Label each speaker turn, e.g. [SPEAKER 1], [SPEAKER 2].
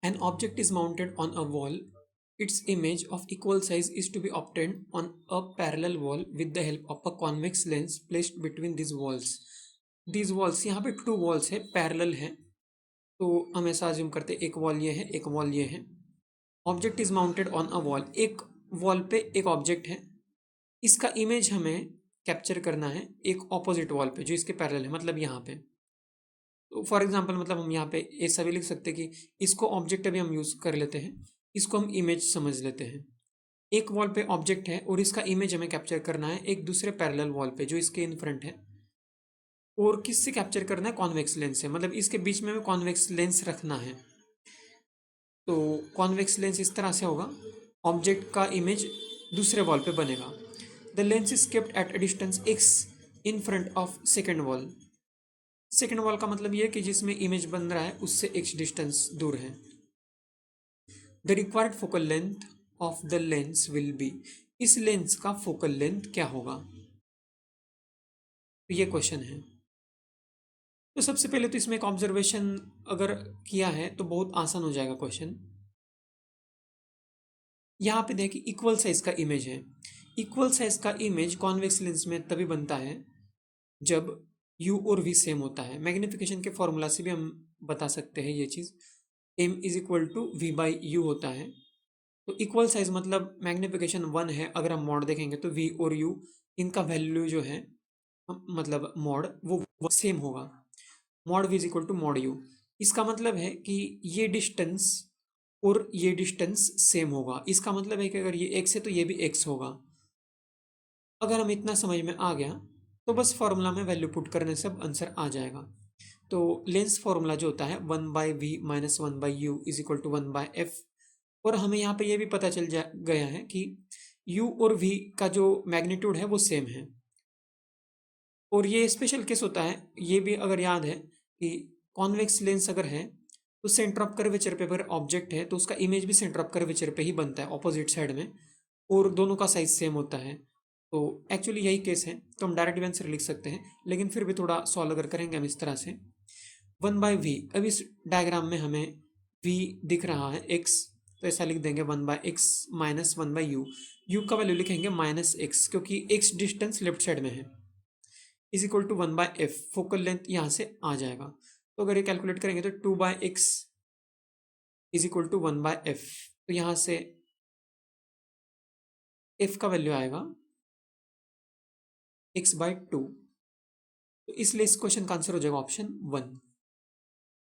[SPEAKER 1] An object is mounted on a wall. Its image of equal size is to be obtained on a parallel wall with the help of a convex lens placed between these walls. These walls, यहाँ पे to walls है, parallel है, तो हम ऐसा assume करते हैं एक वॉल ये है, एक वॉल ये है. Object is mounted on a wall, एक वॉल पे एक ऑब्जेक्ट है, इसका इमेज हमें कैप्चर करना है एक ऑपोजिट वॉल पे जो इसके पैरेलल है, मतलब यहाँ पे. तो फॉर एग्जांपल मतलब हम यहाँ पे ऐसा भी लिख सकते हैं कि इसको ऑब्जेक्ट अभी हम यूज़ कर लेते हैं, इसको हम इमेज समझ लेते हैं. एक वॉल पे ऑब्जेक्ट है और इसका इमेज हमें कैप्चर करना है एक दूसरे पैरेलल वॉल पे जो इसके इन फ्रंट है. और किससे कैप्चर करना है? कॉन्वेक्स लेंस से, मतलब इसके बीच में हमें कॉन्वेक्स लेंस रखना है. तो कॉन्वेक्स लेंस इस तरह से होगा, ऑब्जेक्ट का इमेज दूसरे वॉल पे बनेगा. The lens is kept at a distance x in front of second wall. Second wall का मतलब ये है कि जिसमें इमेज बन रहा है उससे x डिस्टेंस दूर है. The required focal length of the lens will be. इस लेंस का फोकल लेंथ क्या होगा? तो ये क्वेश्चन है. तो सबसे पहले तो इसमें एक ऑब्जर्वेशन अगर किया है तो बहुत आसान हो जाएगा क्वेश्चन. यहाँ पे देखिए इक्वल साइज का इमेज है. इक्वल साइज का इमेज कॉन्वेक्स लेंस में तभी बनता है जब u और v सेम होता है. मैग्निफिकेशन के फॉर्मूला से भी हम बता सकते हैं ये चीज़. m is equal to v by u होता है. तो इक्वल साइज मतलब मैग्निफिकेशन 1 है. अगर हम मॉड देखेंगे तो v और u इनका वैल्यू जो है मतलब मॉड वो सेम होगा. Mod v is equal to mod u. इसका मतलब है कि ये डिस्टेंस और ये डिस्टेंस सेम होगा. इसका मतलब है कि अगर ये x है तो ये भी x होगा. अगर हम इतना समझ में आ गया तो बस फॉर्मूला में वैल्यू पुट करने से अब आंसर आ जाएगा. तो लेंस फॉर्मूला जो होता है 1/v minus 1/u is equal to 1/f. और हमें यहाँ पे ये भी पता चल गया है कि u और v का जो मैग्नीट्यूड है वो सेम है. और ये स्पेशल केस होता है, ये भी अगर याद है कि कॉन्वेक्स लेंस अगर है तो सेंटर ऑफ कर्वेचर पे अगर ऑब्जेक्ट है तो उसका इमेज भी सेंटर ऑफ कर्वेचर पे ही बनता है ऑपोजिट साइड में, और दोनों का साइज सेम होता है. तो एक्चुअली यही केस है, तो हम डायरेक्ट आंसर लिख सकते हैं, लेकिन फिर भी थोड़ा सॉल्व अगर करेंगे हम इस तरह से 1/v. अब इस डायग्राम में हमें v दिख रहा है x, तो ऐसा लिख देंगे 1/x माइनस 1/u. u का वैल्यू लिखेंगे -x क्योंकि x डिस्टेंस लेफ्ट साइड में है, is equal to 1/f. Focal length यहाँ से आ जाएगा. तो अगर ये कैलकुलेट करेंगे तो 2/x is equal to 1/f. तो यहाँ से f का वैल्यू आएगा x/2. तो इसलिए इस क्वेश्चन का आंसर हो जाएगा ऑप्शन 1.